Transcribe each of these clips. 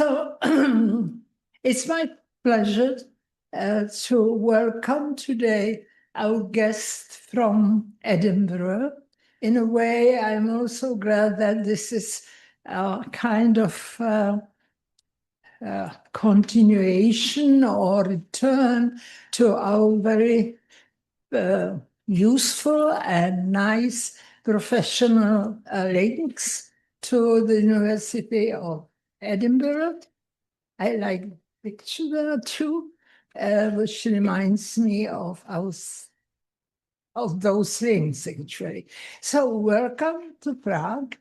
So it's my pleasure to welcome today our guest from Edinburgh. In a way, I'm also glad that this is a kind of continuation or return to our very useful and nice professional links to the University of Edinburgh. I like the picture there too, which reminds me of those things actually. So welcome to Prague.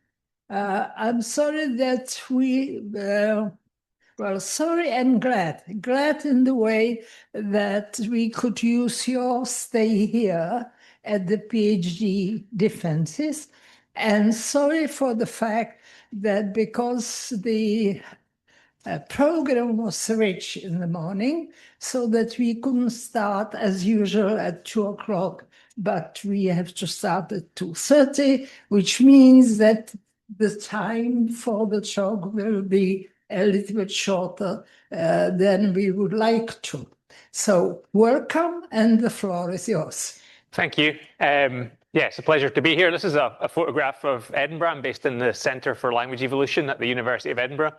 I'm sorry that well, sorry and glad. Glad in the way that we could use your stay here at the PhD defenses. And sorry for the fact that because the program was rich in the morning, so that we couldn't start as usual at 2 o'clock, but we have to start at 2:30, which means that the time for the talk will be a little bit shorter than we would like to. So welcome, and the floor is yours. Thank you. Yeah, it's a pleasure to be here. This is a photograph of Edinburgh. I'm based in the Centre for Language Evolution at the University of Edinburgh.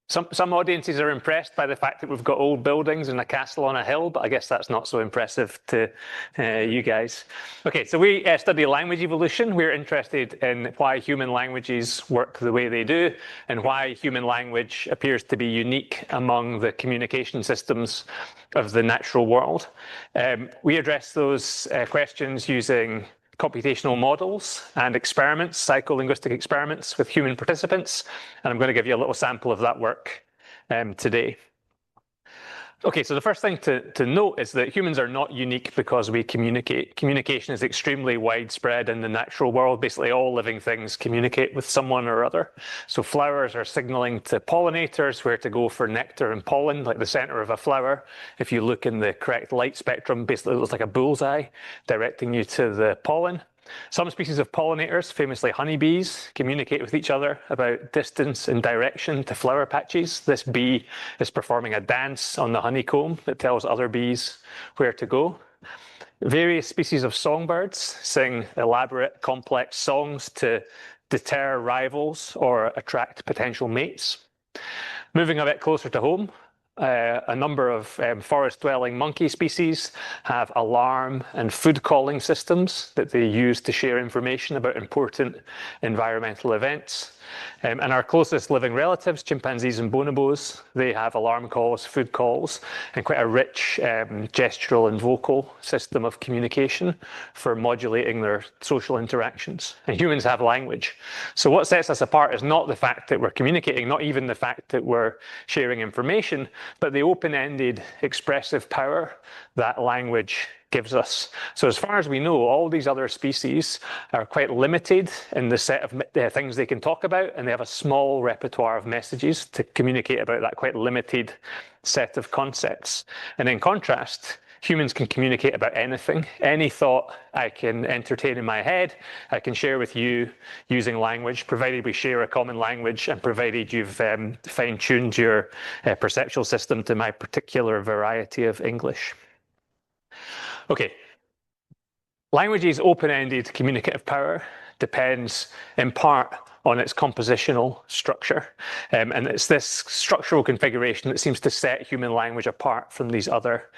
Some audiences are impressed by the fact that we've got old buildings and a castle on a hill, but I guess that's not so impressive to you guys. Okay, so we study language evolution. We're interested in why human languages work the way they do and why human language appears to be unique among the communication systems of the natural world. We address those questions using computational models and experiments, psycholinguistic experiments with human participants. And I'm going to give you a little sample of that work today. Okay, so the first thing to note is that humans are not unique because we communicate. Communication is extremely widespread in the natural world. Basically, all living things communicate with someone or other. So flowers are signaling to pollinators where to go for nectar and pollen, like the center of a flower. If you look in the correct light spectrum, basically it looks like a bullseye directing you to the pollen. Some species of pollinators, famously honeybees, communicate with each other about distance and direction to flower patches. This bee is performing a dance on the honeycomb that tells other bees where to go. Various species of songbirds sing elaborate, complex songs to deter rivals or attract potential mates. Moving a bit closer to home, a number of forest-dwelling monkey species have alarm and food calling systems that they use to share information about important environmental events. And our closest living relatives, chimpanzees and bonobos, they have alarm calls, food calls, and quite a rich gestural and vocal system of communication for modulating their social interactions. And humans have language. So what sets us apart is not the fact that we're communicating, not even the fact that we're sharing information, but the open-ended expressive power that language gives us. So as far as we know, all these other species are quite limited in the set of things they can talk about, and they have a small repertoire of messages to communicate about that quite limited set of concepts. And in contrast, humans can communicate about anything. Any thought I can entertain in my head, I can share with you using language, provided we share a common language and provided you've fine-tuned your perceptual system to my particular variety of English. Okay, language's open-ended communicative power depends in part on its compositional structure. And it's this structural configuration that seems to set human language apart from these other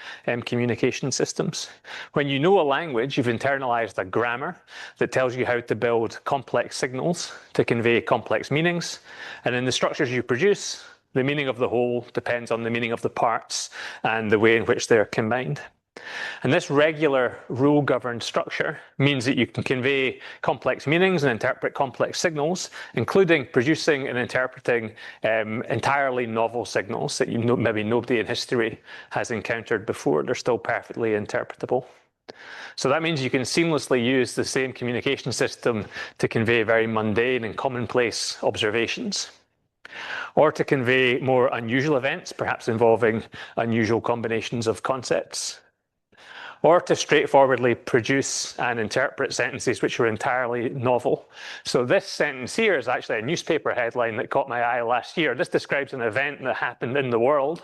communication systems. When you know a language, you've internalized a grammar that tells you how to build complex signals to convey complex meanings. And in the structures you produce, the meaning of the whole depends on the meaning of the parts and the way in which they're combined. And this regular rule-governed structure means that you can convey complex meanings and interpret complex signals, including producing and interpreting entirely novel signals that maybe nobody in history has encountered before. They're still perfectly interpretable. So that means you can seamlessly use the same communication system to convey very mundane and commonplace observations, or to convey more unusual events, perhaps involving unusual combinations of concepts, or to straightforwardly produce and interpret sentences which were entirely novel. So this sentence here is actually a newspaper headline that caught my eye last year. This describes an event that happened in the world.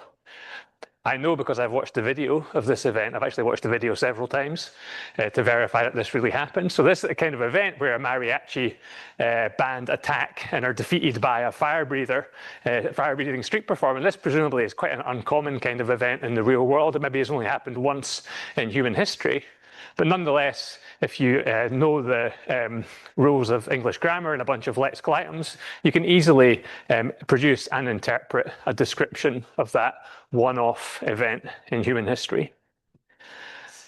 I know because I've watched the video of this event. I've actually watched the video several times to verify that this really happened. So this is a kind of event where a mariachi band attack and are defeated by a fire-breathing street performer. And this presumably is quite an uncommon kind of event in the real world. It maybe has only happened once in human history. But nonetheless, if you know the rules of English grammar and a bunch of lexical items, you can easily produce and interpret a description of that one-off event in human history.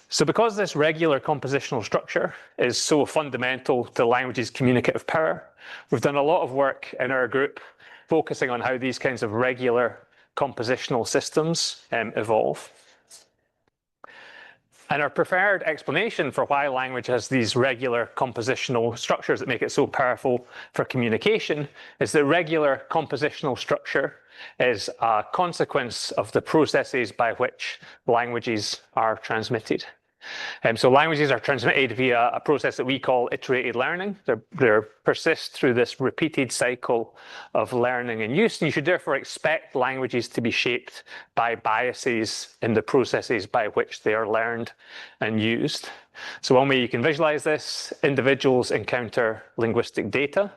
So because this regular compositional structure is so fundamental to language's communicative power, we've done a lot of work in our group focusing on how these kinds of regular compositional systems evolve. And our preferred explanation for why language has these regular compositional structures that make it so powerful for communication is that regular compositional structure is a consequence of the processes by which languages are transmitted. So languages are transmitted via a process that we call iterated learning. They persist through this repeated cycle of learning and use, and you should therefore expect languages to be shaped by biases in the processes by which they are learned and used. So one way you can visualize this, individuals encounter linguistic data.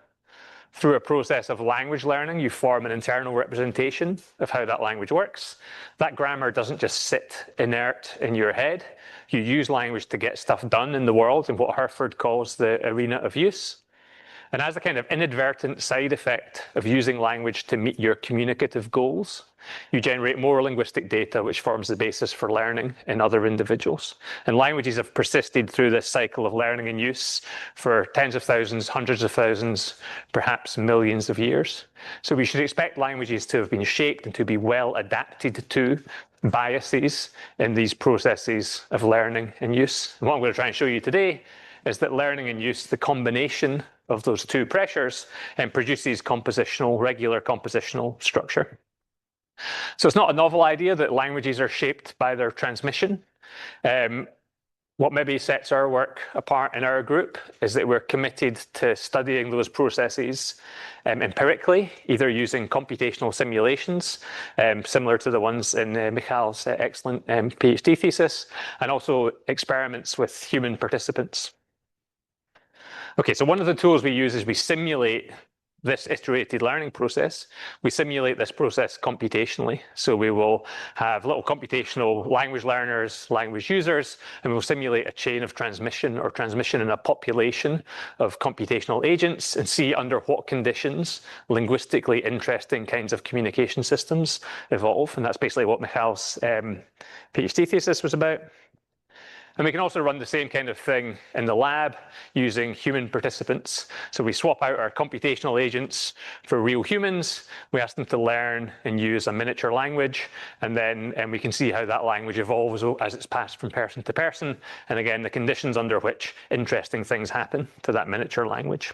Through a process of language learning, you form an internal representation of how that language works. That grammar doesn't just sit inert in your head. You use language to get stuff done in the world in what Herford calls the arena of use. And as a kind of inadvertent side effect of using language to meet your communicative goals, you generate more linguistic data, which forms the basis for learning in other individuals. And languages have persisted through this cycle of learning and use for tens of thousands, hundreds of thousands, perhaps millions of years. So we should expect languages to have been shaped and to be well adapted to biases in these processes of learning and use. And what I'm going to try and show you today is that learning and use, the combination of those two pressures, produces regular compositional structure. So it's not a novel idea that languages are shaped by their transmission. What maybe sets our work apart in our group is that we're committed to studying those processes empirically, either using computational simulations, similar to the ones in Michael's excellent PhD thesis, and also experiments with human participants. Okay, so one of the tools we use is we simulate this iterated learning process. We simulate this process computationally. So we will have little computational language learners, language users, and we'll simulate a chain of transmission or transmission in a population of computational agents and see under what conditions linguistically interesting kinds of communication systems evolve. And that's basically what Michael's PhD thesis was about. And we can also run the same kind of thing in the lab using human participants. So we swap out our computational agents for real humans. We ask them to learn and use a miniature language. And then we can see how that language evolves as it's passed from person to person. And again, the conditions under which interesting things happen to that miniature language.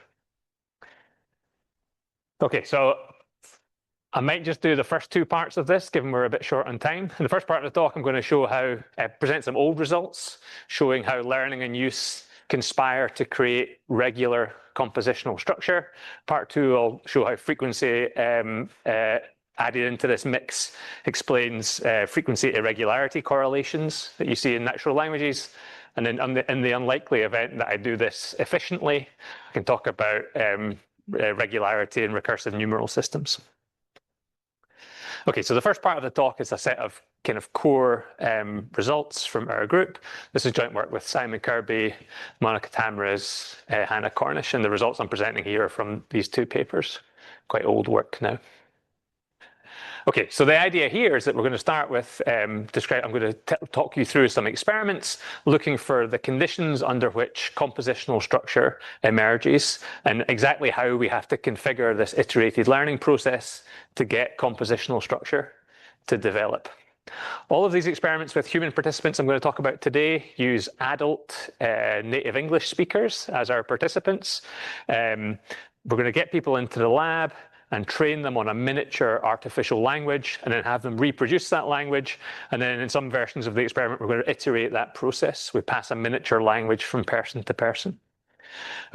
Okay, so I might just do the first two parts of this, given we're a bit short on time. In the first part of the talk, I'm going to show present some old results, showing how learning and use conspire to create regular compositional structure. Part two, I'll show how frequency added into this mix explains frequency-irregularity correlations that you see in natural languages. And then in the unlikely event that I do this efficiently, I can talk about regularity in recursive numeral systems. Okay, so the first part of the talk is a set of kind of core results from our group. This is joint work with Simon Kirby, Monica Tamrez, Hannah Cornish, and the results I'm presenting here are from these two papers. Quite old work now. Okay, so the idea here is that we're going to start with I'm going to talk you through some experiments looking for the conditions under which compositional structure emerges and exactly how we have to configure this iterated learning process to get compositional structure to develop. All of these experiments with human participants I'm going to talk about today use adult native English speakers as our participants. We're going to get people into the lab and train them on a miniature artificial language and then have them reproduce that language. And then in some versions of the experiment, we're going to iterate that process. We pass a miniature language from person to person.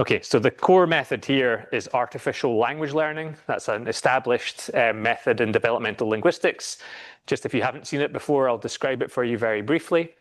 Okay, so the core method here is artificial language learning. That's an established method in developmental linguistics. Just if you haven't seen it before, I'll describe it for you very briefly.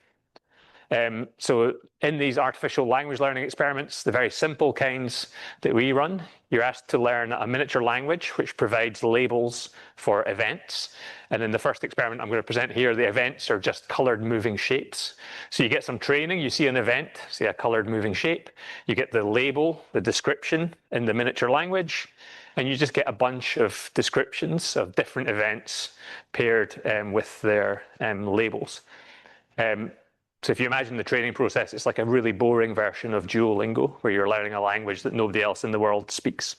So in these artificial language learning experiments, the very simple kinds that we run, you're asked to learn a miniature language which provides labels for events. And in the first experiment I'm going to present here, the events are just colored moving shapes. So you get some training, you see an event, see a colored moving shape, you get the label, the description in the miniature language, and you just get a bunch of descriptions of different events paired with their labels. So if you imagine the training process, it's like a really boring version of Duolingo, where you're learning a language that nobody else in the world speaks.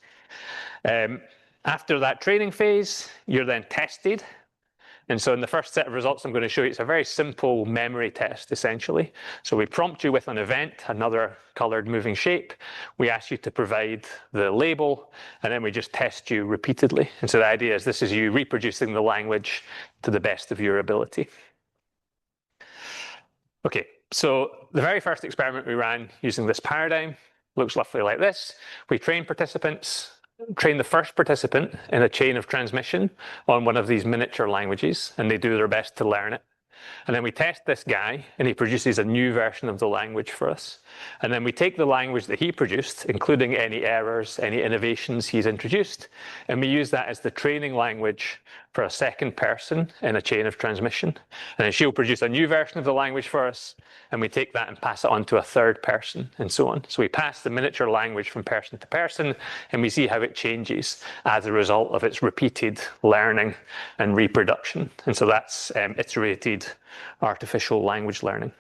After that training phase, you're then tested. And so in the first set of results I'm going to show you, it's a very simple memory test, essentially. So we prompt you with an event, another colored moving shape. We ask you to provide the label, and then we just test you repeatedly. And so the idea is this is you reproducing the language to the best of your ability. Okay, so the very first experiment we ran using this paradigm looks roughly like this. We train participants, train the first participant in a chain of transmission on one of these miniature languages, and they do their best to learn it. And then we test this guy, and he produces a new version of the language for us. And then we take the language that he produced, including any errors, any innovations he's introduced, and we use that as the training language for a second person in a chain of transmission. And then she'll produce a new version of the language for us, and we take that and pass it on to a third person, and so on. So we pass the miniature language from person to person, and we see how it changes as a result of its repeated learning and reproduction. And so that's iterated artificial language learning.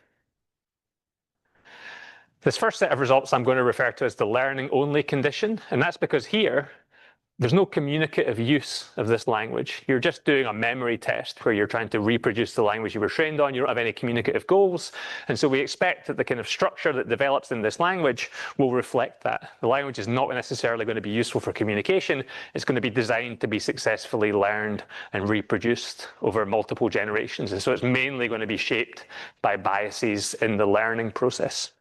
This first set of results I'm going to refer to as the learning only condition, and that's because here there's no communicative use of this language. You're just doing a memory test where you're trying to reproduce the language you were trained on. You don't have any communicative goals. And so we expect that the kind of structure that develops in this language will reflect that. The language is not necessarily going to be useful for communication. It's going to be designed to be successfully learned and reproduced over multiple generations. And so it's mainly going to be shaped by biases in the learning process.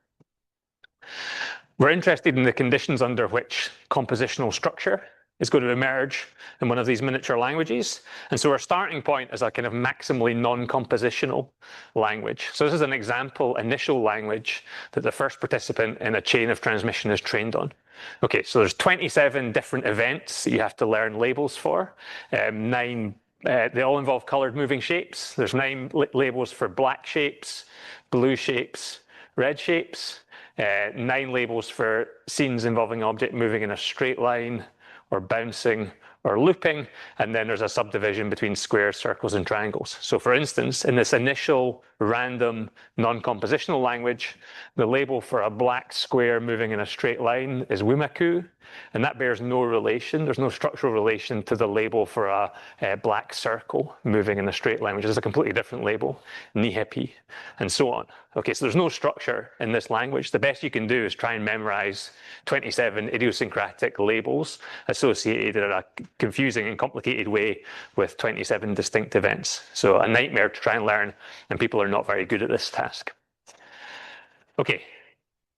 We're interested in the conditions under which compositional structure is going to emerge in one of these miniature languages. And so our starting point is a kind of maximally non-compositional language. So this is an example initial language that the first participant in a chain of transmission is trained on. Okay, so there's 27 different events that you have to learn labels for. They all involve colored moving shapes. There's 9 labels for black shapes, blue shapes, red shapes, 9 labels for scenes involving object moving in a straight line, or bouncing, or looping, and then there's a subdivision between squares, circles, and triangles. So for instance, in this initial random non-compositional language, the label for a black square moving in a straight line is wumaku, and that bears no relation. There's no structural relation to the label for a black circle moving in a straight line, which is a completely different label, nihepi, and so on. Okay, so there's no structure in this language. The best you can do is try and memorize 27 idiosyncratic labels associated in a confusing and complicated way with 27 distinct events. So a nightmare to try and learn, and people are not very good at this task. Okay,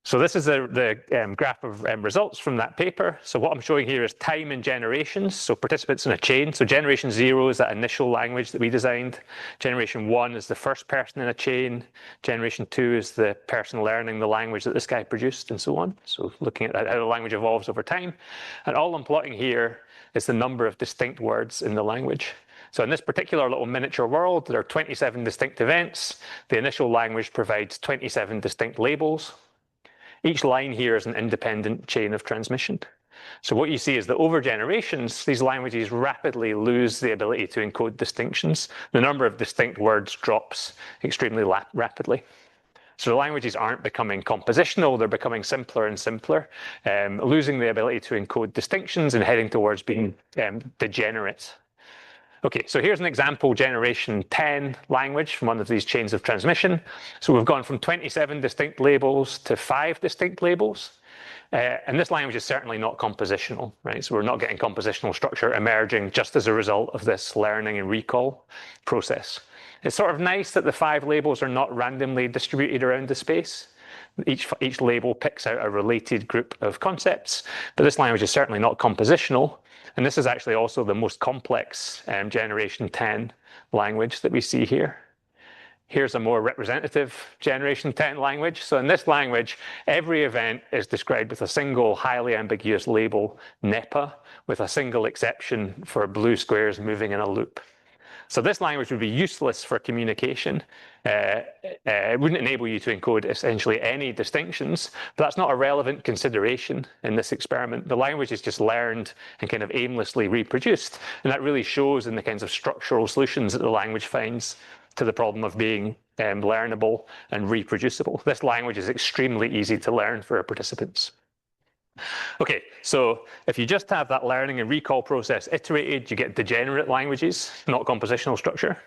so this is the graph of results from that paper. So what I'm showing here is time in generations, so participants in a chain. So generation 0 is that initial language that we designed. Generation 1 is the first person in a chain. Generation 2 is the person learning the language that this guy produced, and so on. So looking at how the language evolves over time. And all I'm plotting here is the number of distinct words in the language. So in this particular little miniature world, there are 27 distinct events. The initial language provides 27 distinct labels. Each line here is an independent chain of transmission. So what you see is that over generations, these languages rapidly lose the ability to encode distinctions. The number of distinct words drops extremely rapidly. So the languages aren't becoming compositional, they're becoming simpler and simpler, losing the ability to encode distinctions and heading towards being degenerate. Okay, so here's an example generation 10 language from one of these chains of transmission. So we've gone from 27 distinct labels to 5 distinct labels. And this language is certainly not compositional, right? So we're not getting compositional structure emerging just as a result of this learning and recall process. It's sort of nice that the 5 labels are not randomly distributed around the space. Each label picks out a related group of concepts, but this language is certainly not compositional. And this is actually also the most complex generation 10 language that we see here. Here's a more representative generation 10 language. So in this language, every event is described with a single highly ambiguous label, NEPA, with a single exception for blue squares moving in a loop. So this language would be useless for communication. It wouldn't enable you to encode essentially any distinctions, but that's not a relevant consideration in this experiment. The language is just learned and kind of aimlessly reproduced, and that really shows in the kinds of structural solutions that the language finds to the problem of being learnable and reproducible. This language is extremely easy to learn for our participants. Okay, so if you just have that learning and recall process iterated, you get degenerate languages, not compositional structure.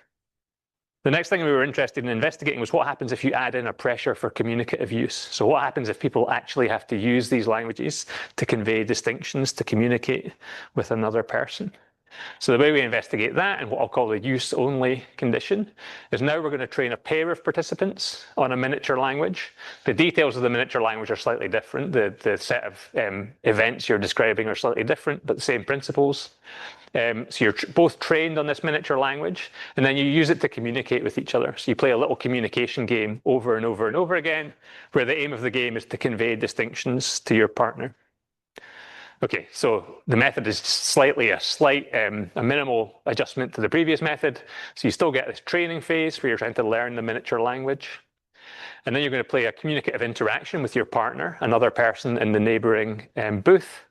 The next thing we were interested in investigating was what happens if you add in a pressure for communicative use. So what happens if people actually have to use these languages to convey distinctions, to communicate with another person? So the way we investigate that, and what I'll call the use-only condition, is now we're going to train a pair of participants on a miniature language. The details of the miniature language are slightly different. The set of events you're describing are slightly different, but the same principles. So you're both trained on this miniature language, and then you use it to communicate with each other. So you play a little communication game over and over and over again, where the aim of the game is to convey distinctions to your partner. Okay, so the method is a minimal adjustment to the previous method. So you still get this training phase where you're trying to learn the miniature language. And then you're going to play a communicative interaction with your partner, another person in the neighboring booth.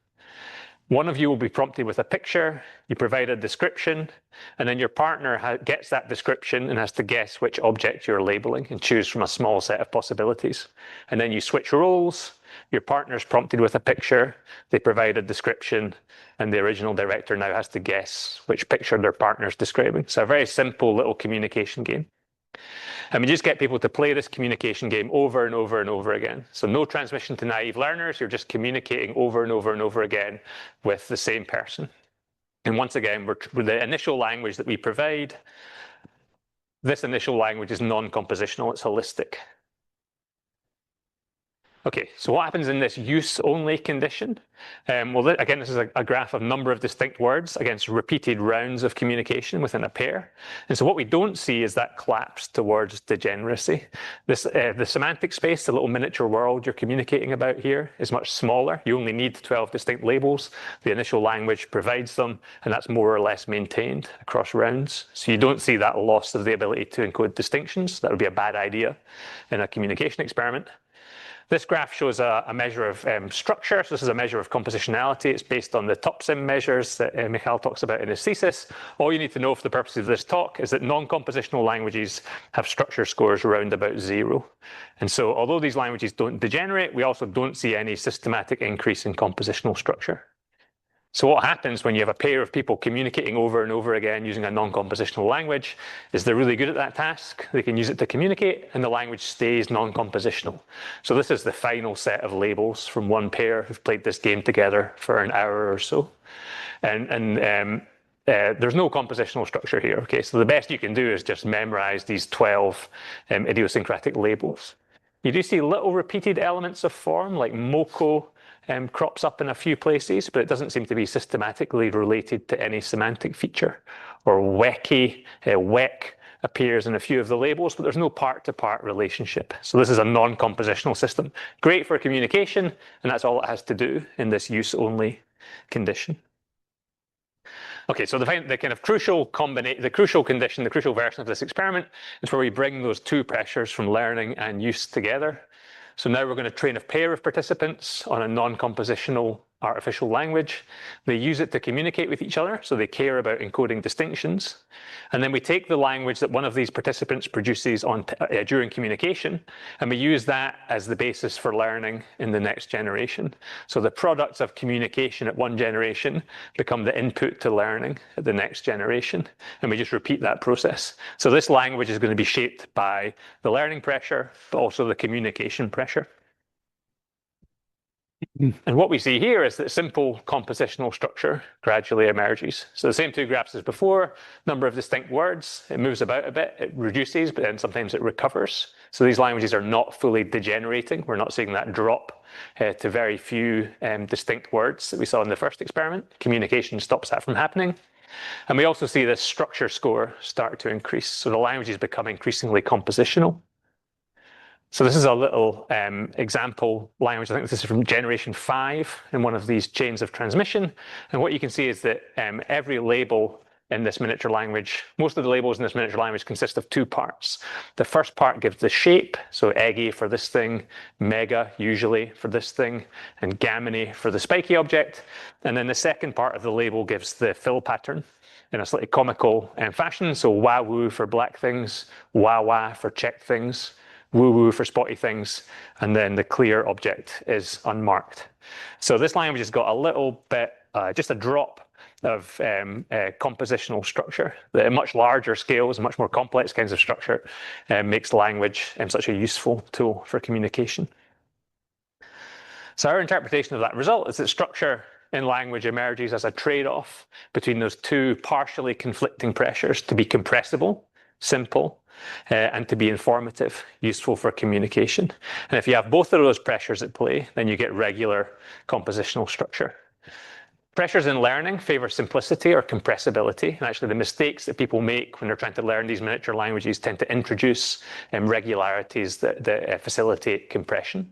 One of you will be prompted with a picture, you provide a description, and then your partner gets that description and has to guess which object you're labeling and choose from a small set of possibilities. And then you switch roles, your partner's prompted with a picture, they provide a description, and the original director now has to guess which picture their partner's describing. So a very simple little communication game. And we just get people to play this communication game over and over and over again. So no transmission to naive learners, you're just communicating over and over and over again with the same person. And once again, with the initial language that we provide, this initial language is non-compositional, it's holistic. Okay, so what happens in this use-only condition? Well, again, this is a graph of number of distinct words against repeated rounds of communication within a pair. And so what we don't see is that collapse towards degeneracy. The semantic space, the little miniature world you're communicating about here, is much smaller. You only need 12 distinct labels. The initial language provides them, and that's more or less maintained across rounds. So you don't see that loss of the ability to encode distinctions. That would be a bad idea in a communication experiment. This graph shows a measure of structure. So this is a measure of compositionality. It's based on the TOPSIM measures that Michal talks about in his thesis. All you need to know for the purposes of this talk is that non-compositional languages have structure scores around about 0. And so although these languages don't degenerate, we also don't see any systematic increase in compositional structure. So what happens when you have a pair of people communicating over and over again using a non-compositional language is they're really good at that task. They can use it to communicate, and the language stays non-compositional. So this is the final set of labels from one pair who've played this game together for an hour or so. And there's no compositional structure here. Okay, so the best you can do is just memorize these 12 idiosyncratic labels. You do see little repeated elements of form, like moko crops up in a few places, but it doesn't seem to be systematically related to any semantic feature. Or weki, wek appears in a few of the labels, but there's no part-to-part relationship. So this is a non-compositional system. Great for communication, and that's all it has to do in this use-only condition. Okay, so the kind of crucial condition, the crucial version of this experiment is where we bring those two pressures from learning and use together. So now we're going to train a pair of participants on a non-compositional artificial language. They use it to communicate with each other, so they care about encoding distinctions. And then we take the language that one of these participants produces during communication, and we use that as the basis for learning in the next generation. So the products of communication at one generation become the input to learning at the next generation, and we just repeat that process. So this language is going to be shaped by the learning pressure, but also the communication pressure. And what we see here is that simple compositional structure gradually emerges. So the same two graphs as before, number of distinct words, it moves about a bit, it reduces, but then sometimes it recovers. So these languages are not fully degenerating. We're not seeing that drop to very few distinct words that we saw in the first experiment. Communication stops that from happening. And we also see this structure score start to increase. So the languages become increasingly compositional. So this is a little example language. I think this is from generation 5 in one of these chains of transmission. And what you can see is that every label in this miniature language, most of the labels in this miniature language consist of two parts. The first part gives the shape, so eggy for this thing, mega usually for this thing, and gaminy for the spiky object. And then the second part of the label gives the fill pattern in a slightly comical fashion. So wah-woo for black things, wah-wah for checked things, woo-woo for spotty things, and then the clear object is unmarked. So this language has got a little bit, just a drop of compositional structure. At much larger scales, much more complex kinds of structure makes language such a useful tool for communication. So our interpretation of that result is that structure in language emerges as a trade-off between those two partially conflicting pressures to be compressible, simple, and to be informative, useful for communication. And if you have both of those pressures at play, then you get regular compositional structure. Pressures in learning favor simplicity or compressibility. And actually the mistakes that people make when they're trying to learn these miniature languages tend to introduce regularities that facilitate compression.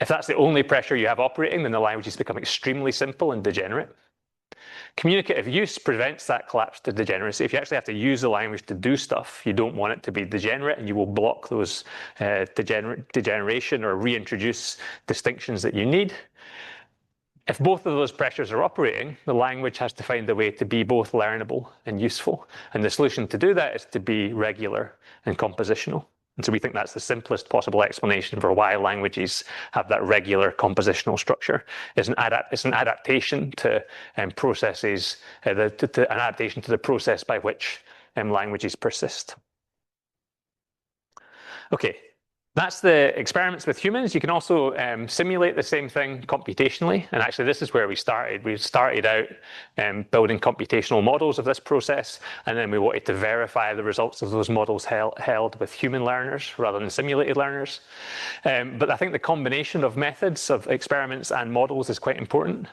If that's the only pressure you have operating, then the languages become extremely simple and degenerate. Communicative use prevents that collapse to degeneracy. If you actually have to use the language to do stuff, you don't want it to be degenerate, and you will block those degeneration or reintroduce distinctions that you need. If both of those pressures are operating, the language has to find a way to be both learnable and useful. And the solution to do that is to be regular and compositional. And so we think that's the simplest possible explanation for why languages have that regular compositional structure. It's an adaptation to processes, an adaptation to the process by which languages persist. Okay. That's the experiments with humans. You can also simulate the same thing computationally. And actually, this is where we started. We started out building computational models of this process. And then we wanted to verify the results of those models held with human learners rather than simulated learners. But I think the combination of methods of experiments and models is quite important.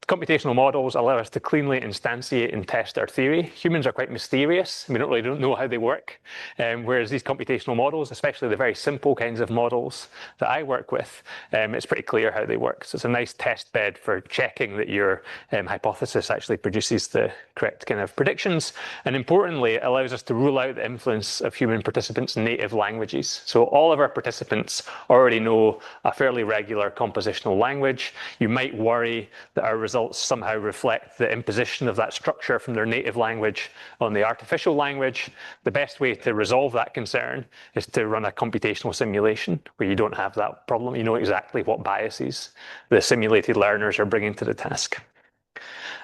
Computational models allow us to cleanly instantiate and test our theory. Humans are quite mysterious. We don't know how they work. Whereas these computational models, especially the very simple kinds of models that I work with, it's pretty clear how they work. So it's a nice test bed for checking that your hypothesis actually produces the correct kind of predictions. And importantly, it allows us to rule out the influence of human participants' native languages. So all of our participants already know a fairly regular compositional language. You might worry that our results somehow reflect the imposition of that structure from their native language on the artificial language. The best way to resolve that concern is to run a computational simulation where you don't have that problem. You know exactly what biases the simulated learners are bringing to the task.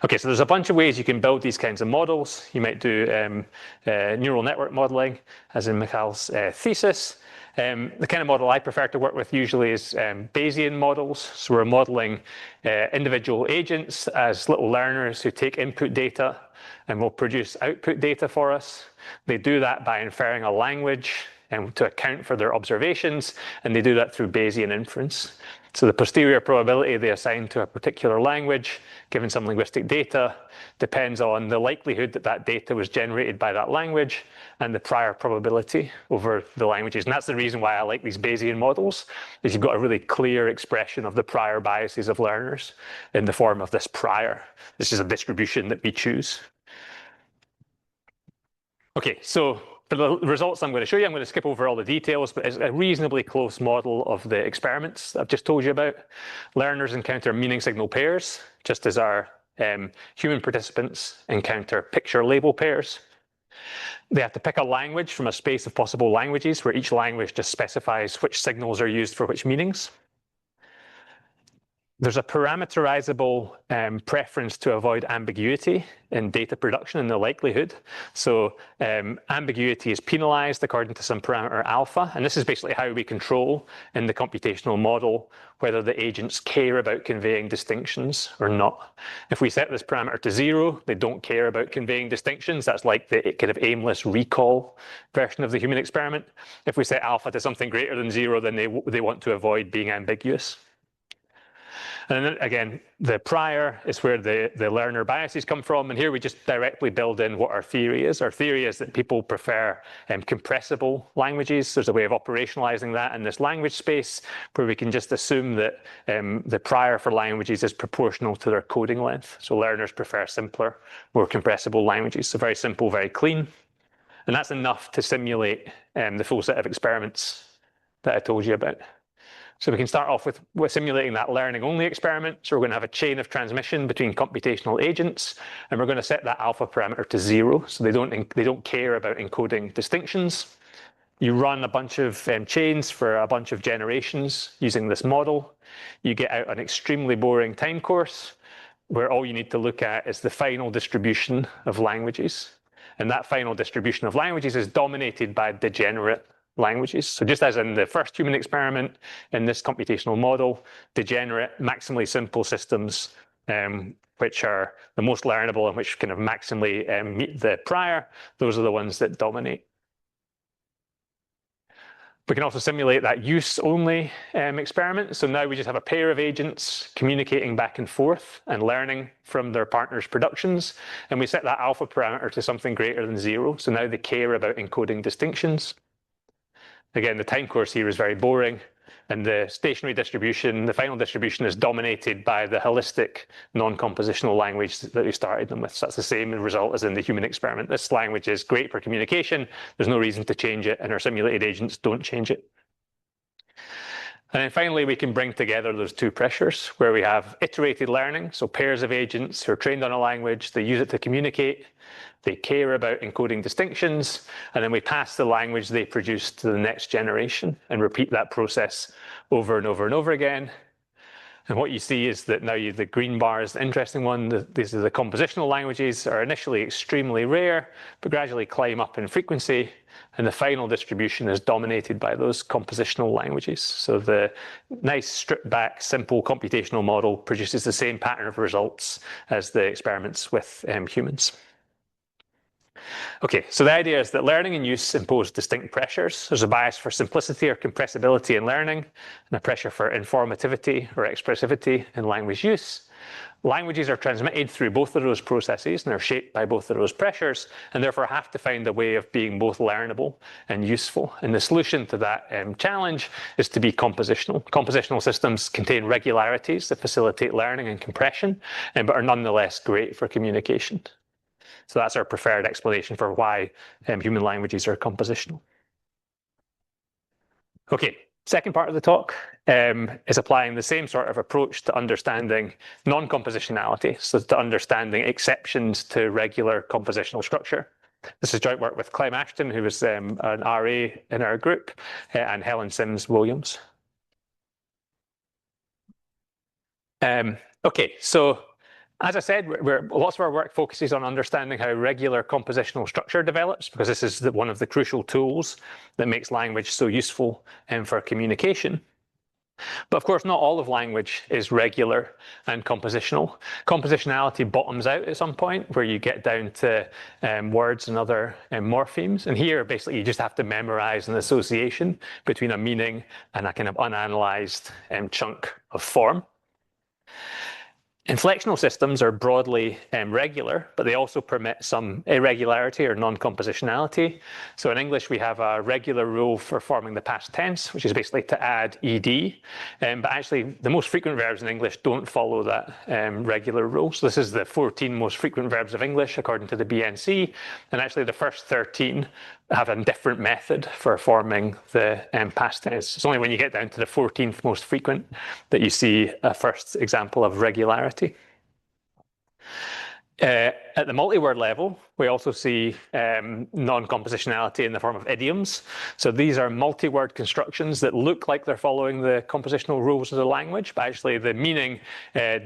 Okay, so there's a bunch of ways you can build these kinds of models. You might do neural network modeling, as in Mikhail's thesis. The kind of model I prefer to work with usually is Bayesian models. So we're modeling individual agents as little learners who take input data and will produce output data for us. They do that by inferring a language to account for their observations, and they do that through Bayesian inference. So the posterior probability they assign to a particular language, given some linguistic data, depends on the likelihood that that data was generated by that language and the prior probability over the languages. And that's the reason why I like these Bayesian models, is you've got a really clear expression of the prior biases of learners in the form of this prior. This is a distribution that we choose. Okay, so for the results I'm going to show you, I'm going to skip over all the details, but it's a reasonably close model of the experiments I've just told you about. Learners encounter meaning signal pairs, just as our human participants encounter picture label pairs. They have to pick a language from a space of possible languages where each language just specifies which signals are used for which meanings. There's a parameterizable preference to avoid ambiguity in data production and the likelihood. So ambiguity is penalized according to some parameter alpha. And this is basically how we control in the computational model whether the agents care about conveying distinctions or not. If we set this parameter to 0, they don't care about conveying distinctions. That's like the kind of aimless recall version of the human experiment. If we set alpha to something greater than 0, then they want to avoid being ambiguous. And then again, the prior is where the learner biases come from. And here we just directly build in what our theory is. Our theory is that people prefer compressible languages. There's a way of operationalizing that in this language space where we can just assume that the prior for languages is proportional to their coding length. So learners prefer simpler, more compressible languages. So very simple, very clean. And that's enough to simulate the full set of experiments that I told you about. So we can start off with simulating that learning-only experiment. So we're going to have a chain of transmission between computational agents, and we're going to set that alpha parameter to 0. So they don't care about encoding distinctions. You run a bunch of chains for a bunch of generations using this model. You get out an extremely boring time course where all you need to look at is the final distribution of languages. And that final distribution of languages is dominated by degenerate languages. So just as in the first human experiment, in this computational model, degenerate, maximally simple systems, which are the most learnable and which kind of maximally meet the prior, those are the ones that dominate. We can also simulate that use-only experiment. So now we just have a pair of agents communicating back and forth and learning from their partner's productions. And we set that alpha parameter to something greater than 0. So now they care about encoding distinctions. Again, the time course here is very boring, and the stationary distribution, the final distribution, is dominated by the holistic non-compositional language that we started them with. So that's the same result as in the human experiment. This language is great for communication. There's no reason to change it, and our simulated agents don't change it. And then finally, we can bring together those two pressures where we have iterated learning, so pairs of agents who are trained on a language, they use it to communicate, they care about encoding distinctions, and then we pass the language they produce to the next generation and repeat that process over and over and over again. And what you see is that now the green bar is the interesting one. These are the compositional languages are initially extremely rare, but gradually climb up in frequency. And the final distribution is dominated by those compositional languages. So the nice stripped back, simple computational model produces the same pattern of results as the experiments with humans. Okay, so the idea is that learning and use impose distinct pressures. There's a bias for simplicity or compressibility in learning, and a pressure for informativity or expressivity in language use. Languages are transmitted through both of those processes and are shaped by both of those pressures, and therefore have to find a way of being both learnable and useful. And the solution to that challenge is to be compositional. Compositional systems contain regularities that facilitate learning and compression, but are nonetheless great for communication. So that's our preferred explanation for why human languages are compositional. Okay, second part of the talk is applying the same sort of approach to understanding non-compositionality, so to understanding exceptions to regular compositional structure. This is joint work with Clem Ashton, who was an RA in our group, and Helen Sims-Williams. Okay, so as I said, lots of our work focuses on understanding how regular compositional structure develops, because this is one of the crucial tools that makes language so useful for communication. But of course, not all of language is regular and compositional. Compositionality bottoms out at some point where you get down to words and other morphemes. And here, basically, you just have to memorize an association between a meaning and a kind of unanalyzed chunk of form. Inflectional systems are broadly regular, but they also permit some irregularity or non-compositionality. So in English, we have a regular rule for forming the past tense, which is basically to add ed. But actually, the most frequent verbs in English don't follow that regular rule. So this is the 14 most frequent verbs of English, according to the BNC. And actually, the first 13 have a different method for forming the past tense. It's only when you get down to the 14th most frequent that you see a first example of regularity. At the multi-word level, we also see non-compositionality in the form of idioms. So these are multi-word constructions that look like they're following the compositional rules of the language, but actually the meaning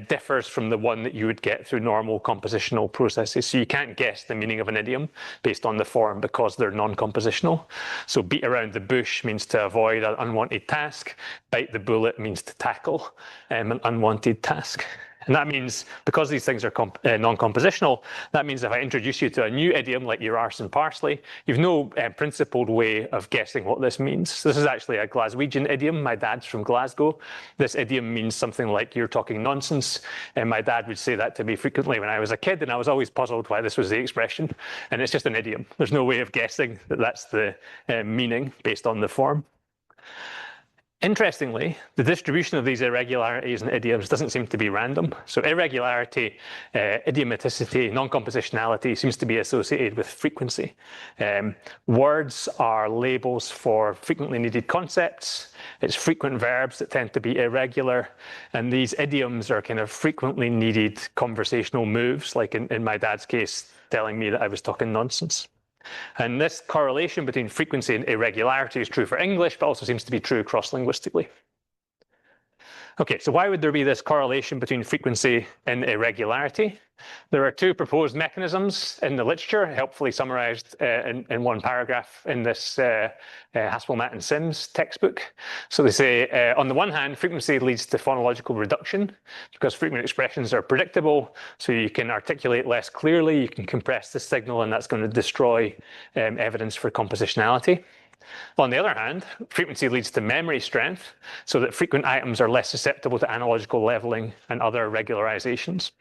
differs from the one that you would get through normal compositional processes. So you can't guess the meaning of an idiom based on the form because they're non-compositional. So beat around the bush means to avoid an unwanted task. Bite the bullet means to tackle an unwanted task. And that means, because these things are non-compositional, that means if I introduce you to a new idiom like your arse and parsley, you've no principled way of guessing what this means. So this is actually a Glaswegian idiom. My dad's from Glasgow. This idiom means something like you're talking nonsense. And my dad would say that to me frequently when I was a kid, and I was always puzzled why this was the expression. And it's just an idiom. There's no way of guessing that that's the meaning based on the form. Interestingly, the distribution of these irregularities and idioms doesn't seem to be random. So irregularity, idiomaticity, non-compositionality seems to be associated with frequency. Words are labels for frequently needed concepts. It's frequent verbs that tend to be irregular. And these idioms are kind of frequently needed conversational moves, like in my dad's case, telling me that I was talking nonsense. And this correlation between frequency and irregularity is true for English, but also seems to be true cross-linguistically. Okay, so why would there be this correlation between frequency and irregularity? There are two proposed mechanisms in the literature, helpfully summarized in one paragraph in this Haspelmatt and Sims textbook. So they say, on the one hand, frequency leads to phonological reduction because frequent expressions are predictable, so you can articulate less clearly, you can compress the signal, and that's going to destroy evidence for compositionality. On the other hand, frequency leads to memory strength, so that frequent items are less susceptible to analogical leveling and other regularizations.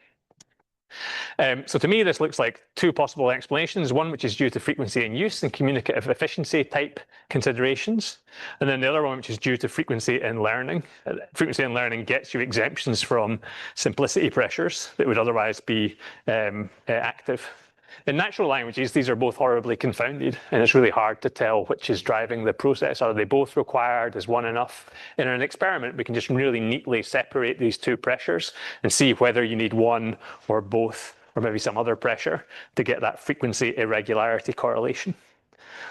So to me, this looks like two possible explanations, one which is due to frequency in use and communicative efficiency type considerations, and then the other one which is due to frequency in learning. Frequency in learning gets you exemptions from simplicity pressures that would otherwise be active. In natural languages, these are both horribly confounded, and it's really hard to tell which is driving the process. Are they both required? Is one enough? In an experiment, we can just really neatly separate these two pressures and see whether you need one or both, or maybe some other pressure to get that frequency irregularity correlation.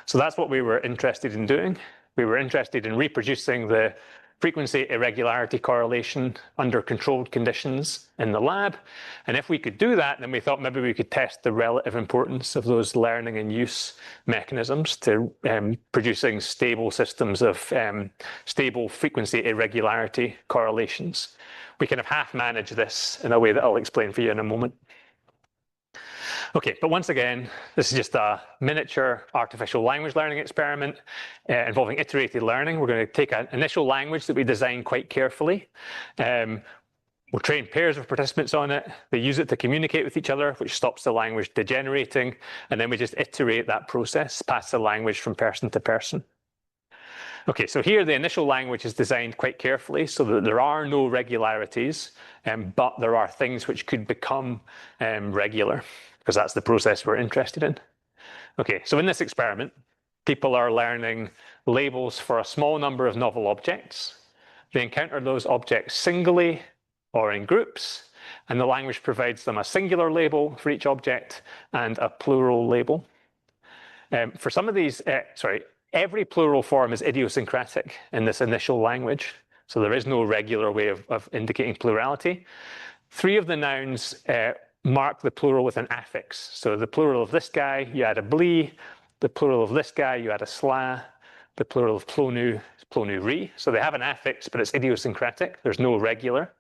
So that's what we were interested in doing. We were interested in reproducing the frequency irregularity correlation under controlled conditions in the lab. And if we could do that, then we thought maybe we could test the relative importance of those learning and use mechanisms to producing stable systems of stable frequency irregularity correlations. We kind of half manage this in a way that I'll explain for you in a moment. Okay, but once again, this is just a miniature artificial language learning experiment involving iterated learning. We're going to take an initial language that we designed quite carefully. We'll train pairs of participants on it. They use it to communicate with each other, which stops the language degenerating. And then we just iterate that process, pass the language from person to person. Okay, so here the initial language is designed quite carefully so that there are no regularities, but there are things which could become regular, because that's the process we're interested in. Okay, so in this experiment, people are learning labels for a small number of novel objects. They encounter those objects singly or in groups, and the language provides them a singular label for each object and a plural label. For some of these, every plural form is idiosyncratic in this initial language, so there is no regular way of indicating plurality. 3 of the nouns mark the plural with an affix. So the plural of this guy, you add a blee. The plural of this guy, you add a sla. The plural of plonu is plonu-ri. So they have an affix, but it's idiosyncratic. There's no regular.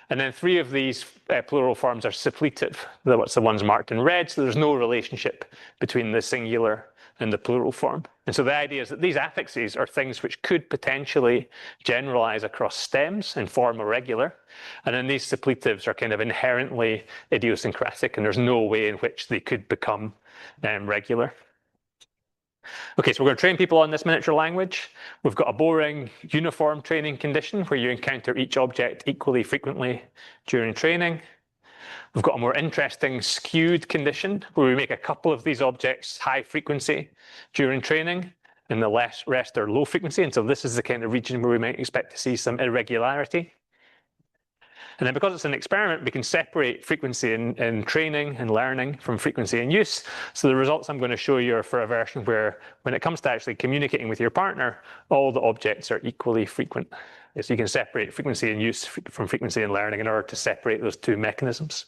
And then 3 of these plural forms are suppletive. That's the ones marked in red. So there's no relationship between the singular and the plural form. And so the idea is that these affixes are things which could potentially generalize across stems and form a regular. And then these suppletives are kind of inherently idiosyncratic, and there's no way in which they could become regular. Okay, so we're going to train people on this miniature language. We've got a boring uniform training condition where you encounter each object equally frequently during training. We've got a more interesting skewed condition where we make a couple of these objects high frequency during training and the rest are low frequency. And so this is the kind of region where we might expect to see some irregularity. And then because it's an experiment, we can separate frequency in training and learning from frequency in use. So the results I'm going to show you are for a version where, when it comes to actually communicating with your partner, all the objects are equally frequent. So you can separate frequency in use from frequency in learning in order to separate those two mechanisms.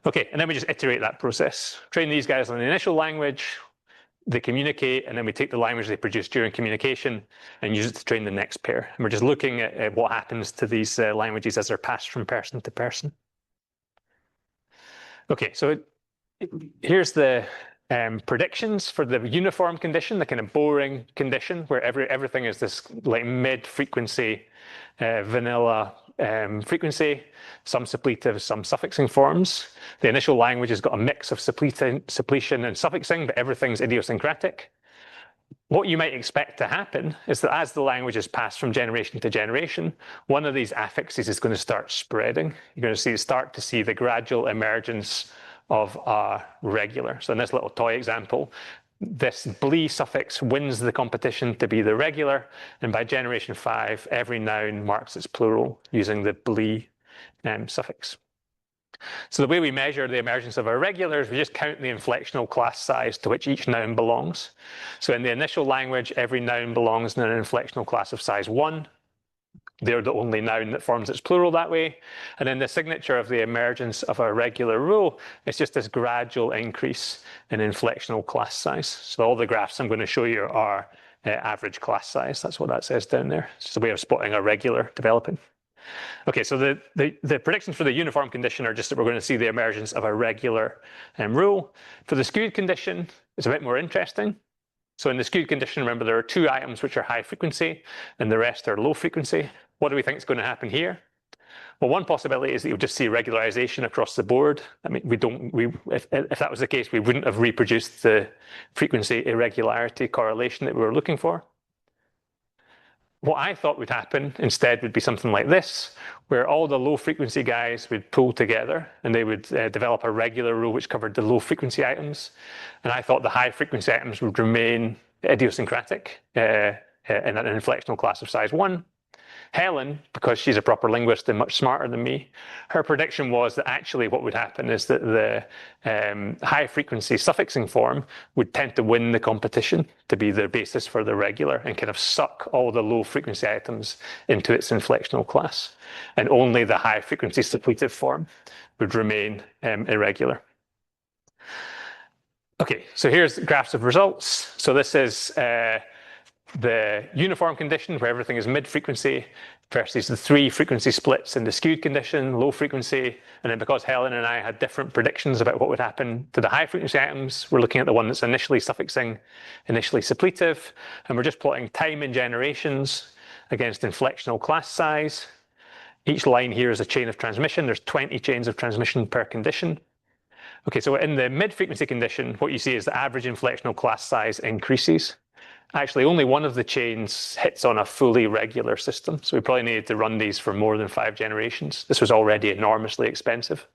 Okay, and then we just iterate that process. Train these guys on the initial language, they communicate, and then we take the language they produce during communication and use it to train the next pair. And we're just looking at what happens to these languages as they're passed from person to person. Okay, so here's the predictions for the uniform condition, the kind of boring condition where everything is this like mid-frequency, vanilla frequency, some suppletive, some suffixing forms. The initial language has got a mix of suppletion and suffixing, but everything's idiosyncratic. What you might expect to happen is that as the language is passed from generation to generation, one of these affixes is going to start spreading. You're going to start to see the gradual emergence of a regular. So in this little toy example, this blee suffix wins the competition to be the regular, and by generation 5, every noun marks its plural using the blee suffix. So the way we measure the emergence of irregulars, we just count the inflectional class size to which each noun belongs. So in the initial language, every noun belongs in an inflectional class of size 1. They're the only noun that forms its plural that way. And then the signature of the emergence of a regular rule is just this gradual increase in inflectional class size. So all the graphs I'm going to show you are average class size. That's what that says down there. It's just a way of spotting a regular developing. Okay, so the predictions for the uniform condition are just that we're going to see the emergence of a regular rule. For the skewed condition, it's a bit more interesting. So in the skewed condition, remember, there are 2 items which are high frequency and the rest are low frequency. What do we think is going to happen here? Well, one possibility is that you'll just see regularization across the board. I mean, if that was the case, we wouldn't have reproduced the frequency irregularity correlation that we were looking for. What I thought would happen instead would be something like this, where all the low frequency guys would pull together and they would develop a regular rule which covered the low frequency items. And I thought the high frequency items would remain idiosyncratic in an inflectional class of size 1. Helen, because she's a proper linguist and much smarter than me, her prediction was that actually what would happen is that the high frequency suffixing form would tend to win the competition to be the basis for the regular and kind of suck all the low frequency items into its inflectional class. And only the high frequency suppletive form would remain irregular. Okay, so here's graphs of results. So this is the uniform condition where everything is mid-frequency versus the 3 frequency splits in the skewed condition, low frequency. And then because Helen and I had different predictions about what would happen to the high frequency items, we're looking at the one that's initially suffixing, initially suppletive. And we're just plotting time in generations against inflectional class size. Each line here is a chain of transmission. There's 20 chains of transmission per condition. Okay, so in the mid-frequency condition, what you see is the average inflectional class size increases. Actually, only one of the chains hits on a fully regular system. So we probably needed to run these for more than 5 generations. This was already enormously expensive.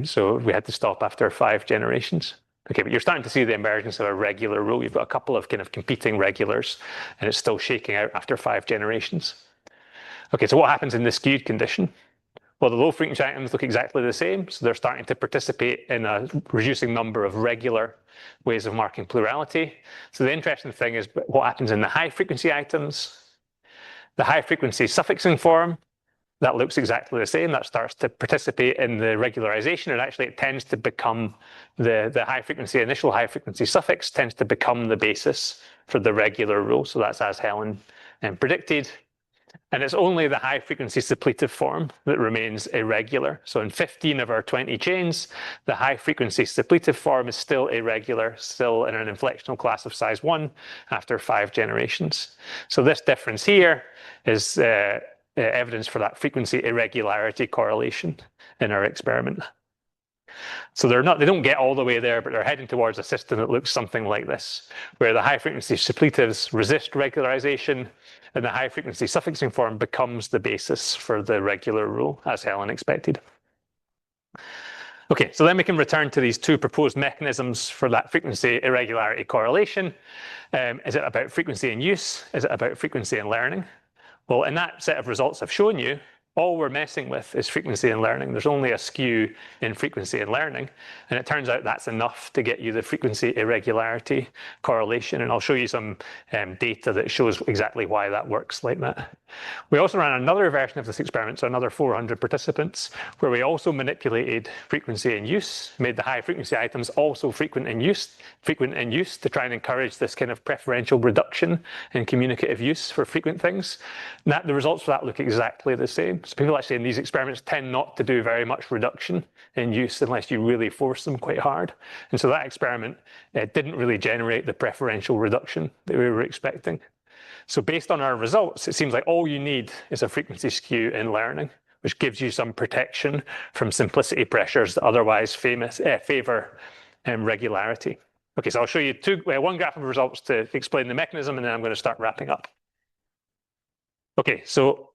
So we had to stop after 5 generations. Okay, but you're starting to see the emergence of a regular rule. You've got a couple of kind of competing regulars, and it's still shaking out after 5 generations. Okay, so what happens in the skewed condition? Well, the low frequency items look exactly the same. So they're starting to participate in a reducing number of regular ways of marking plurality. So the interesting thing is what happens in the high frequency items. The high frequency suffixing form, that looks exactly the same. That starts to participate in the regularization, and actually it tends to become the high frequency, initial high frequency suffix tends to become the basis for the regular rule. So that's as Helen predicted. And it's only the high frequency suppletive form that remains irregular. So in 15 of our 20 chains, the high frequency suppletive form is still irregular, still in an inflectional class of size 1 after 5 generations. So this difference here is evidence for that frequency irregularity correlation in our experiment. So they don't get all the way there, but they're heading towards a system that looks something like this, where the high frequency suppletives resist regularization and the high frequency suffixing form becomes the basis for the regular rule, as Helen expected. Okay, so then we can return to these 2 proposed mechanisms for that frequency irregularity correlation. Is it about frequency in use? Is it about frequency in learning? Well, in that set of results I've shown you, all we're messing with is frequency in learning. There's only a skew in frequency in learning. And it turns out that's enough to get you the frequency irregularity correlation. And I'll show you some data that shows exactly why that works like that. We also ran another version of this experiment, so another 400 participants, where we also manipulated frequency in use, made the high frequency items also frequent in use to try and encourage this kind of preferential reduction in communicative use for frequent things. And the results for that look exactly the same. So people actually in these experiments tend not to do very much reduction in use unless you really force them quite hard. And so that experiment didn't really generate the preferential reduction that we were expecting. So based on our results, it seems like all you need is a frequency skew in learning, which gives you some protection from simplicity pressures that otherwise favor regularity. Okay, so I'll show you one graph of results to explain the mechanism, and then I'm going to start wrapping up. Okay, so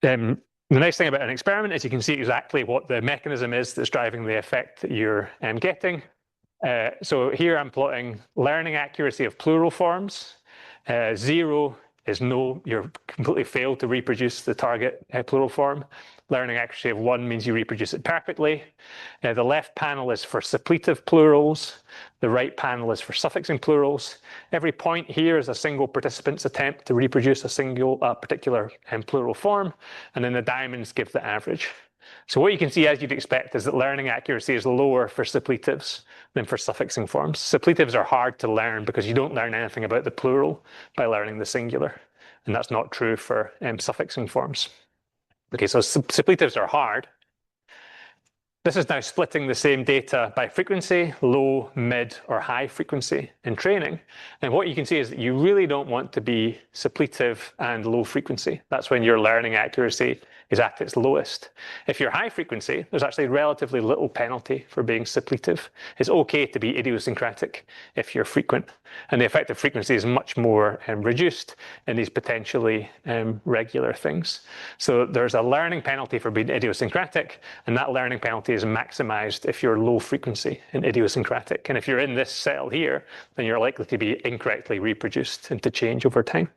the nice thing about an experiment is you can see exactly what the mechanism is that's driving the effect that you're getting. So here I'm plotting learning accuracy of plural forms. 0 is no, you're completely failed to reproduce the target plural form. Learning accuracy of 1 means you reproduce it perfectly. The left panel is for suppletive plurals. The right panel is for suffixing plurals. Every point here is a single participant's attempt to reproduce a particular plural form, and then the diamonds give the average. So what you can see, as you'd expect, is that learning accuracy is lower for suppletives than for suffixing forms. Suppletives are hard to learn because you don't learn anything about the plural by learning the singular. And that's not true for suffixing forms. Okay, so suppletives are hard. This is now splitting the same data by frequency, low, mid, or high frequency in training. And what you can see is that you really don't want to be suppletive and low frequency. That's when your learning accuracy is at its lowest. If you're high frequency, there's actually relatively little penalty for being suppletive. It's okay to be idiosyncratic if you're frequent. And the effective frequency is much more reduced in these potentially regular things. So there's a learning penalty for being idiosyncratic, and that learning penalty is maximized if you're low frequency and idiosyncratic. And if you're in this cell here, then you're likely to be incorrectly reproduced and to change over time.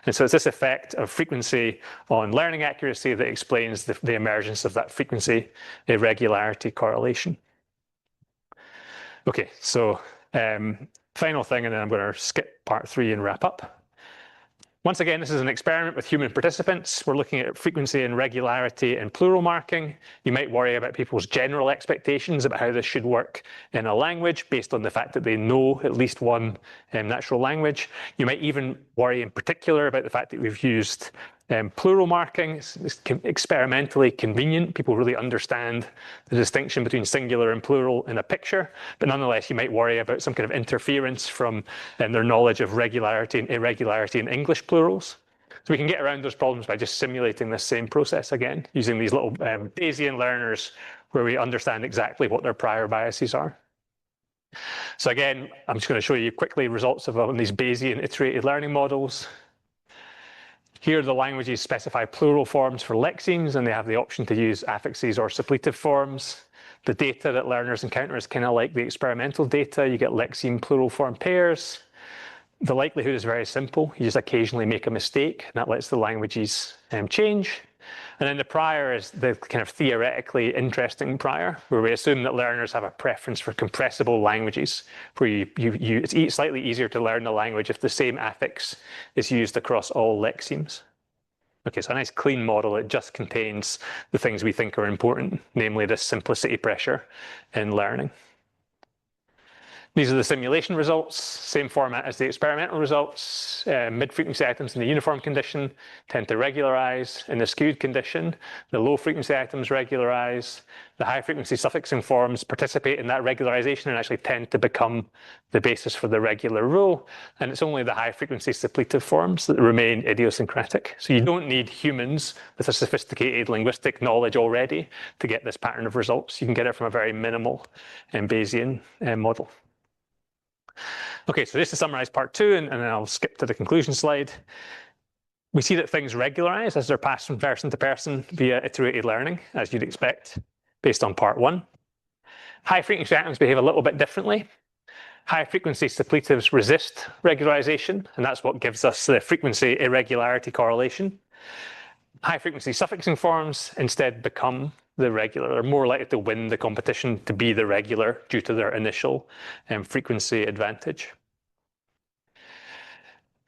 And so it's this effect of frequency on learning accuracy that explains the emergence of that frequency irregularity correlation. Okay, so final thing, and then I'm going to skip part 3 and wrap up. Once again, this is an experiment with human participants. We're looking at frequency and regularity in plural marking. You might worry about people's general expectations about how this should work in a language based on the fact that they know at least one natural language. You might even worry in particular about the fact that we've used plural marking. It's experimentally convenient. People really understand the distinction between singular and plural in a picture, but nonetheless, you might worry about some kind of interference from their knowledge of regularity and irregularity in English plurals. So we can get around those problems by just simulating this same process again, using these little Bayesian learners where we understand exactly what their prior biases are. So again, I'm just going to show you quickly results of these Bayesian iterated learning models. Here, the languages specify plural forms for lexemes, and they have the option to use affixes or suppletive forms. The data that learners encounter is kind of like the experimental data. You get lexeme plural form pairs. The likelihood is very simple. You just occasionally make a mistake, and that lets the languages change. And then the prior is the kind of theoretically interesting prior, where we assume that learners have a preference for compressible languages, where it's slightly easier to learn the language if the same affix is used across all lexemes. Okay, so a nice clean model. It just contains the things we think are important, namely this simplicity pressure in learning. These are the simulation results, same format as the experimental results. Mid-frequency items in the uniform condition tend to regularize. In the skewed condition, the low-frequency items regularize. The high-frequency suffixing forms participate in that regularization and actually tend to become the basis for the regular rule. And it's only the high-frequency suppletive forms that remain idiosyncratic. So you don't need humans with a sophisticated linguistic knowledge already to get this pattern of results. You can get it from a very minimal Bayesian model. Okay, so just to summarize part 2, and then I'll skip to the conclusion slide. We see that things regularize as they're passed from person to person via iterated learning, as you'd expect, based on part 1. High frequency items behave a little bit differently. High frequency suppletives resist regularization, and that's what gives us the frequency irregularity correlation. high-frequency suffixing forms instead become the regular. They're more likely to win the competition to be the regular due to their initial frequency advantage.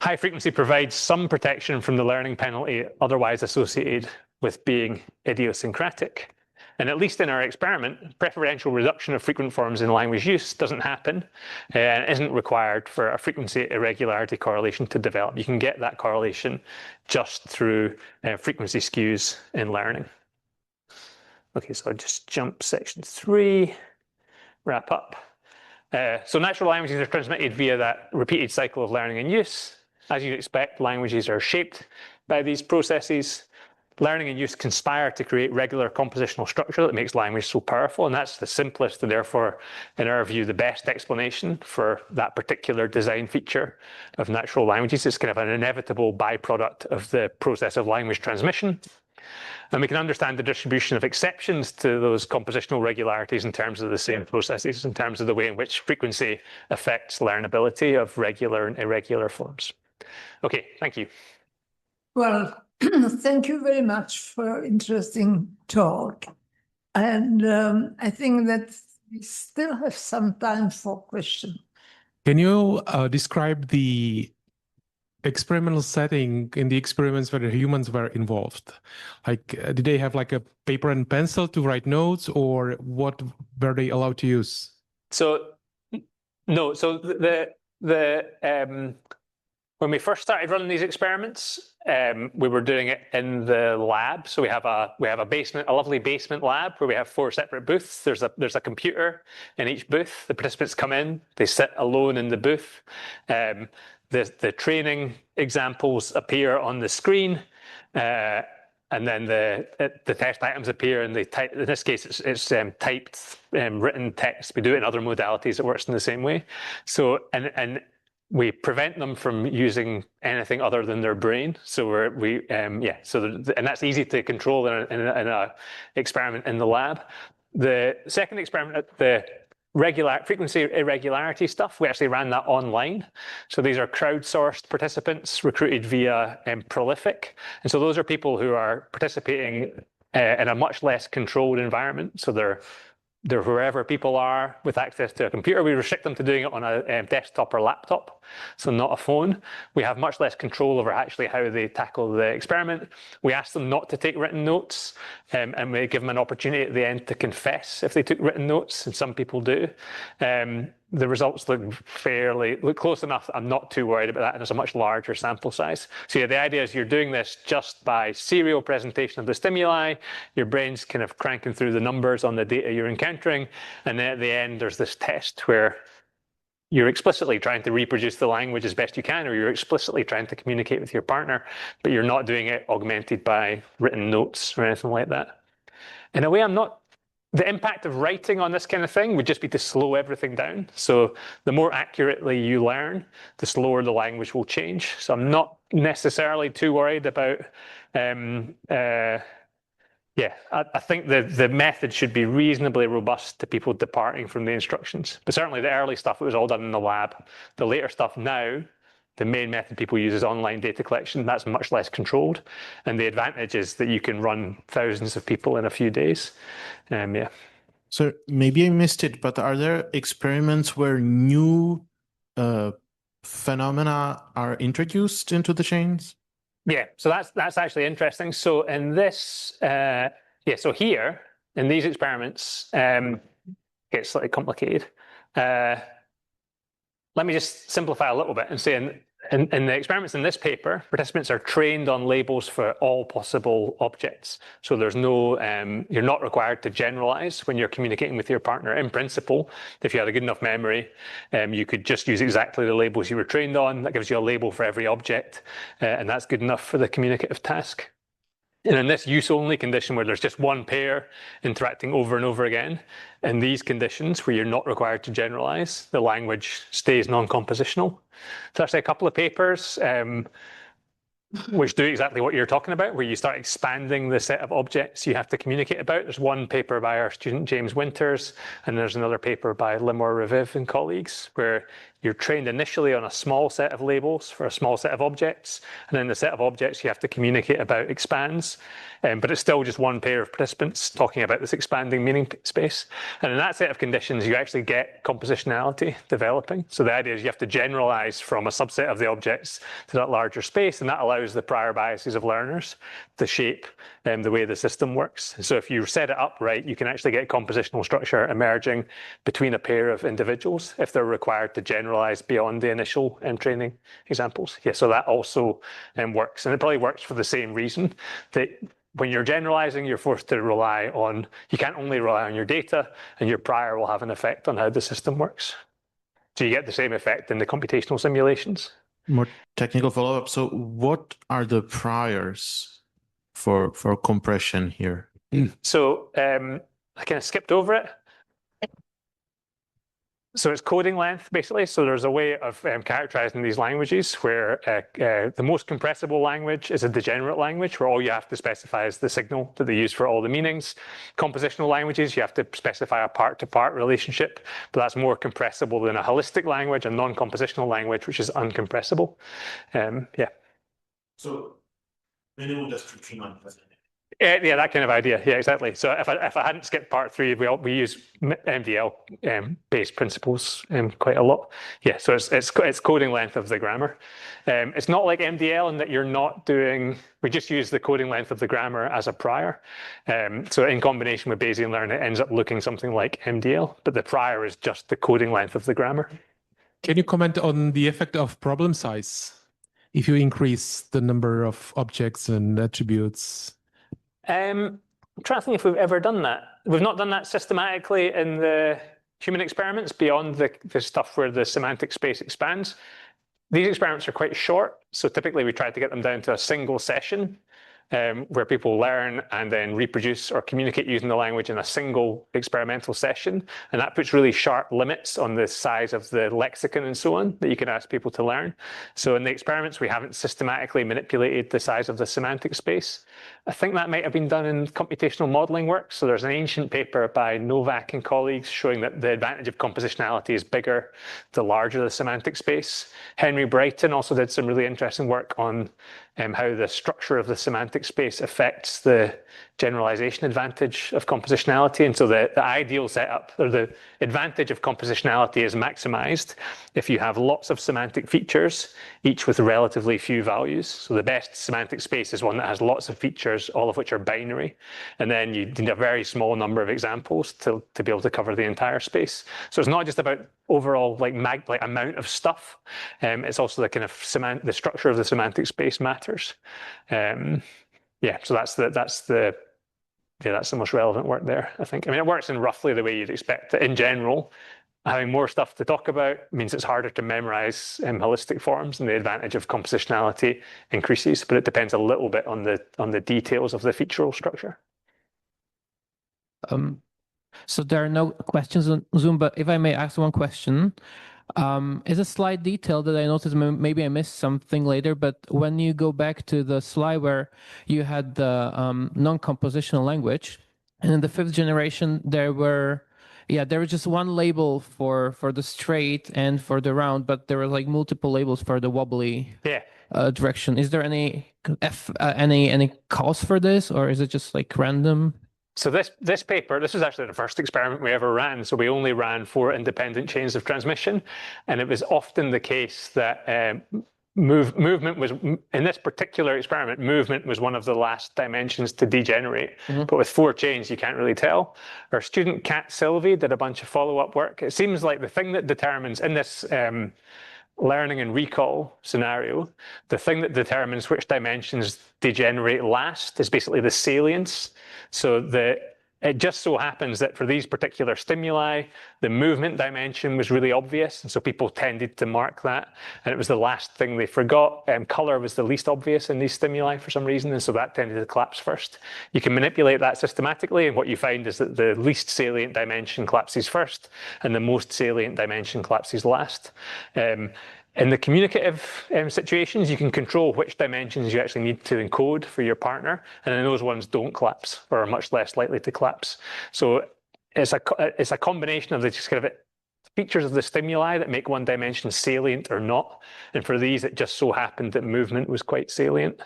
High frequency provides some protection from the learning penalty otherwise associated with being idiosyncratic. And at least in our experiment, preferential reduction of frequent forms in language use doesn't happen and isn't required for a frequency irregularity correlation to develop. You can get that correlation just through frequency skews in learning. Okay, so I'll just jump section 3, wrap up. So natural languages are transmitted via that repeated cycle of learning and use. As you'd expect, languages are shaped by these processes. Learning and use conspire to create regular compositional structure that makes language so powerful, and that's the simplest and therefore, in our view, the best explanation for that particular design feature of natural languages. It's kind of an inevitable byproduct of the process of language transmission. And we can understand the distribution of exceptions to those compositional regularities in terms of the same processes, in terms of the way in which frequency affects learnability of regular and irregular forms. Okay, thank you. Well, thank you very much for interesting talk. And I think that we still have some time for questions. Can you describe the experimental setting in the experiments where the humans were involved? Like, did they have like a paper and pencil to write notes, or what were they allowed to use? So, no, so when we first started running these experiments, we were doing it in the lab. So we have a basement, a lovely basement lab where we have 4 separate booths. There's a computer in each booth. The participants come in, they sit alone in the booth. The training examples appear on the screen, and then the test items appear, and in this case it's typed written text. We do it in other modalities. It works in the same way. So and we prevent them from using anything other than their brain. So and that's easy to control in a experiment in the lab. The second experiment, the frequency irregularity stuff, we actually ran that online. So these are crowdsourced participants recruited via Prolific. And so those are people who are participating in a much less controlled environment. So they're wherever people are with access to a computer. We restrict them to doing it on a desktop or laptop, so not a phone. We have much less control over actually how they tackle the experiment. We ask them not to take written notes, and we give them an opportunity at the end to confess if they took written notes, and some people do. The results look close enough. I'm not too worried about that, and it's a much larger sample size. So yeah, the idea is you're doing this just by serial presentation of the stimuli. Your brain's kind of cranking through the numbers on the data you're encountering, and then at the end there's this test where you're explicitly trying to reproduce the language as best you can, or you're explicitly trying to communicate with your partner, but you're not doing it augmented by written notes or anything like that. In a way, the impact of writing on this kind of thing would just be to slow everything down. So the more accurately you learn, the slower the language will change. So I'm not necessarily too worried about, I think the method should be reasonably robust to people departing from the instructions. But certainly the early stuff, it was all done in the lab. The later stuff now, the main method people use is online data collection. That's much less controlled. And the advantage is that you can run thousands of people in a few days. So maybe I missed it, but are there experiments where new phenomena are introduced into the chains? Yeah, so that's actually interesting. So in this, so here in these experiments, it's slightly complicated. Let me just simplify a little bit and say in the experiments in this paper, participants are trained on labels for all possible objects. So there's no, you're not required to generalize when you're communicating with your partner. In principle, if you had a good enough memory, you could just use exactly the labels you were trained on. That gives you a label for every object, and that's good enough for the communicative task. And in this use-only condition where there's just one pair interacting over and over again, in these conditions where you're not required to generalize, the language stays non-compositional. So actually a couple of papers which do exactly what you're talking about, where you start expanding the set of objects you have to communicate about. There's one paper by our student James Winters, and there's another paper by Limor Raviv and colleagues, where you're trained initially on a small set of labels for a small set of objects, and then the set of objects you have to communicate about expands. But it's still just one pair of participants talking about this expanding meaning space. And in that set of conditions, you actually get compositionality developing. So the idea is you have to generalize from a subset of the objects to that larger space, and that allows the prior biases of learners to shape the way the system works. So if you set it up right, you can actually get compositional structure emerging between a pair of individuals if they're required to generalize beyond the initial training examples. Yeah, so that also works. And it probably works for the same reason that when you're generalizing, you're forced to rely on, you can't only rely on your data, and your prior will have an effect on how the system works. So you get the same effect in the computational simulations. More technical follow-up. So what are the priors for compression here? So I kind of skipped over it. So it's coding length, basically. So there's a way of characterizing these languages where the most compressible language is a degenerate language, where all you have to specify is the signal that they use for all the meanings. Compositional languages, you have to specify a part-to-part relationship, but that's more compressible than a holistic language, a non-compositional language, which is uncompressible. Yeah. So minimal description. Yeah, that kind of idea. Yeah, exactly. So if I hadn't skipped part 3, we use MDL based principles quite a lot. Yeah, so it's coding length of the grammar. It's not like MDL in that you're not doing. We just use the coding length of the grammar as a prior. So in combination with Bayesian learning, it ends up looking something like MDL, but the prior is just the coding length of the grammar. Can you comment on the effect of problem size if you increase the number of objects and attributes? I'm trying to think if we've ever done that. We've not done that systematically in the human experiments beyond the stuff where the semantic space expands. These experiments are quite short, so typically we try to get them down to a single session where people learn and then reproduce or communicate using the language in a single experimental session. And that puts really sharp limits on the size of the lexicon and so on that you can ask people to learn. So in the experiments, we haven't systematically manipulated the size of the semantic space. I think that might have been done in computational modeling work. So there's an ancient paper by Novak and colleagues showing that the advantage of compositionality is bigger the larger the semantic space. Henry Brighton also did some really interesting work on how the structure of the semantic space affects the generalization advantage of compositionality. And so the ideal setup, or the advantage of compositionality, is maximized if you have lots of semantic features, each with relatively few values. So the best semantic space is one that has lots of features, all of which are binary. And then you need a very small number of examples to be able to cover the entire space. So it's not just about overall like amount of stuff. It's also the kind of the structure of the semantic space matters. Yeah, so that's the most relevant work there, I think. I mean, it works in roughly the way you'd expect it. In general, having more stuff to talk about means it's harder to memorize holistic forms, and the advantage of compositionality increases, but it depends a little bit on the details of the featural structure. So there are no questions on Zoom, but if I may ask one question, is a slight detail that I noticed, maybe I missed something later, but when you go back to the slide where you had the non-compositional language, and in the 5th generation, there was just one label for the straight and for the round, but there were like multiple labels for the wobbly direction. Is there any cause for this, or is it just like random? So this paper, this was actually the first experiment we ever ran. So we only ran 4 independent chains of transmission. And it was often the case that movement was, in this particular experiment, movement was one of the last dimensions to degenerate. But with 4 chains, you can't really tell. Our student Kat Sylvie did a bunch of follow-up work. It seems like the thing that determines in this learning and recall scenario, the thing that determines which dimensions degenerate last is basically the salience. So it just so happens that for these particular stimuli, the movement dimension was really obvious, and so people tended to mark that, and it was the last thing they forgot. Color was the least obvious in these stimuli for some reason, and so that tended to collapse first. You can manipulate that systematically, and what you find is that the least salient dimension collapses first, and the most salient dimension collapses last. In the communicative situations, you can control which dimensions you actually need to encode for your partner, and then those ones don't collapse or are much less likely to collapse. So it's a combination of the just kind of features of the stimuli that make one dimension salient or not. And for these, it just so happened that movement was quite salient.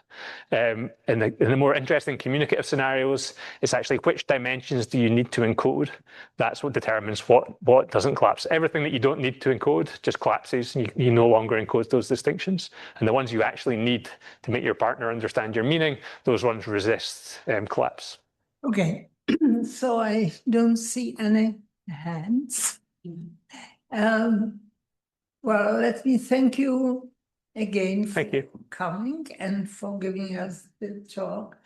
In the more interesting communicative scenarios, it's actually which dimensions do you need to encode. That's what determines what doesn't collapse. Everything that you don't need to encode just collapses. You no longer encode those distinctions. And the ones you actually need to make your partner understand your meaning, those ones resist collapse. Okay, so I don't see any hands. Well, let me thank you again for Thank you. coming and for giving us the talk.